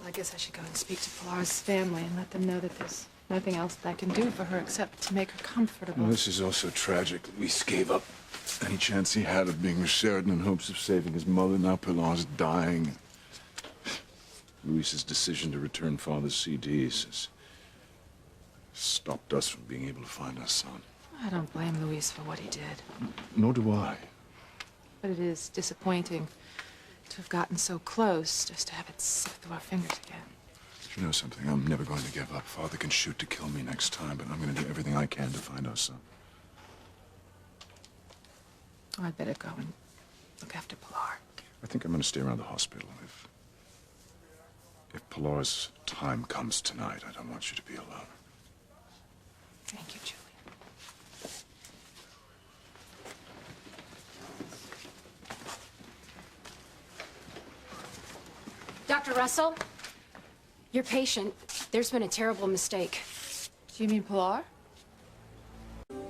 I guess I should go and speak to Pilar's family and let them know that there's nothing else that I can do for her except to make her comfortable. Well, this is also tragic. Luis gave up any chance he had of being with Sheridan in hopes of saving his mother. Now Pilar's dying. Luis's decision to return Father's CDs has stopped us from being able to find our son. I don't blame Luis for what he did. Nor do I. But it is disappointing to have gotten so close just to have it slip through our fingers again. You know something? I'm never going to give up. Father can shoot to kill me next time, but I'm going to do everything I can to find our son. Oh, I'd better go and look after Pilar. I think I'm going to stay around the hospital. If Pilar's time comes tonight, I don't want you to be alone. Thank you, Julian. Dr. Russell, your patient, there's been a terrible mistake. Do you mean Pilar?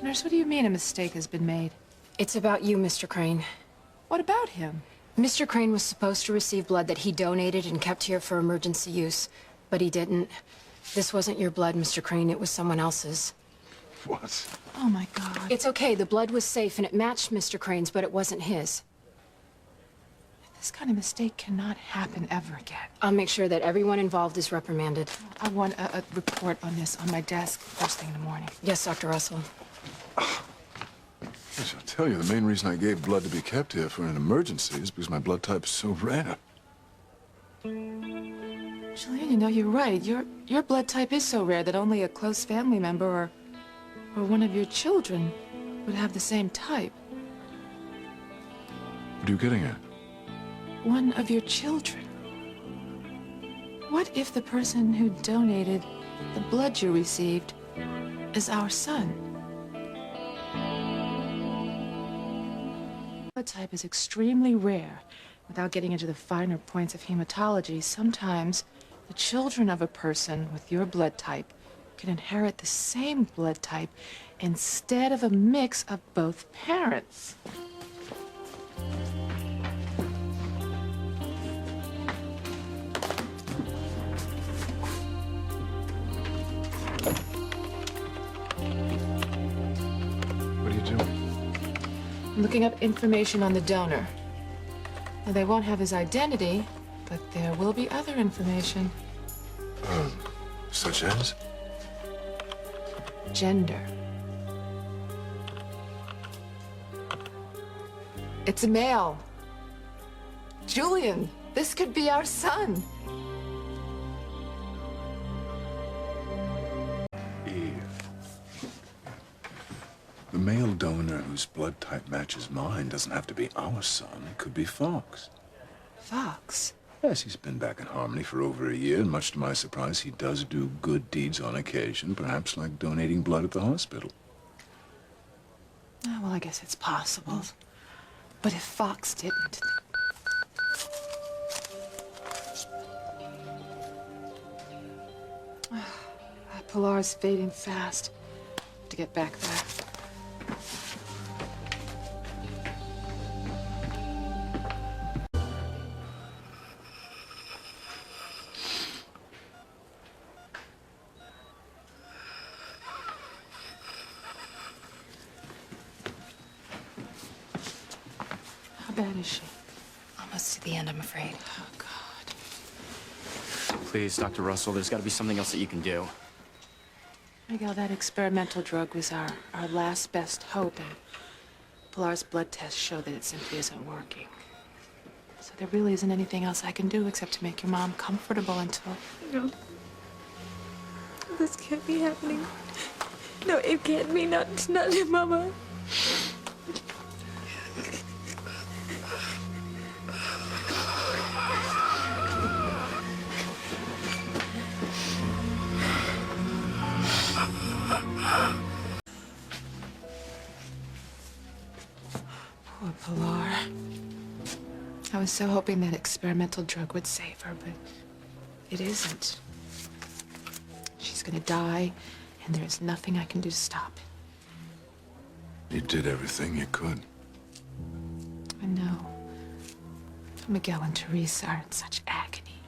Nurse, what do you mean a mistake has been made? It's about you, Mr. Crane. What about him? Mr. Crane was supposed to receive blood that he donated and kept here for emergency use, but he didn't. This wasn't your blood, Mr. Crane. It was someone else's. What? Oh, my God. It's okay. The blood was safe and it matched Mr. Crane's, but it wasn't his. This kind of mistake cannot happen ever again. I'll make sure that everyone involved is reprimanded. I want a report on this on my desk first thing in the morning. Yes, Dr. Russell. Yes, I'll tell you, the main reason I gave blood to be kept here for an emergency is because my blood type is so rare. Julian, you know, you're right. Your blood type is so rare that only a close family member or one of your children would have the same type. What are you getting at? One of your children. What if the person who donated the blood you received is our son? Blood type is extremely rare. Without getting into the finer points of hematology, sometimes the children of a person with your blood type can inherit the same blood type instead of a mix of both parents. What are you doing? I'm looking up information on the donor. Now, they won't have his identity, but there will be other information. Such as? Gender. It's a male. Julian, this could be our son. Eve. The male donor whose blood type matches mine doesn't have to be our son. It could be Fox. Fox? Yes, he's been back in Harmony for over a year, and much to my surprise, he does do good deeds on occasion, perhaps like donating blood at the hospital. Oh, well, I guess it's possible. But if Fox didn't... Pilar's fading fast. To get back there. How bad is she? Almost to the end, I'm afraid. Oh, God. Please, Dr. Russell, there's got to be something else that you can do. Miguel, that experimental drug was our last best hope, and Pilar's blood tests show that it simply isn't working. So there really isn't anything else I can do except to make your mom comfortable until... No. This can't be happening. No, it can't be. Not Mama. Poor Pilar. I was so hoping that experimental drug would save her, but it isn't. She's gonna die, and there is nothing I can do to stop it. You did everything you could. I know. Miguel and Teresa are in such agony.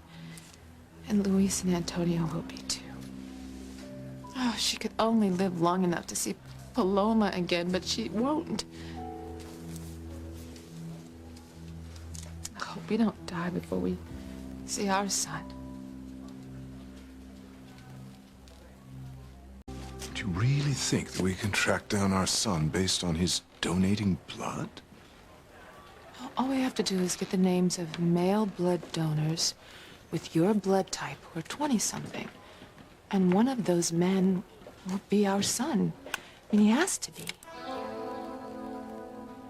And Luis and Antonio will be too. Oh, she could only live long enough to see Paloma again, but she won't. I hope we don't die before we see our son. Do you really think that we can track down our son based on his donating blood? All we have to do is get the names of male blood donors with your blood type who are 20-something. And one of those men will be our son. I mean, he has to be.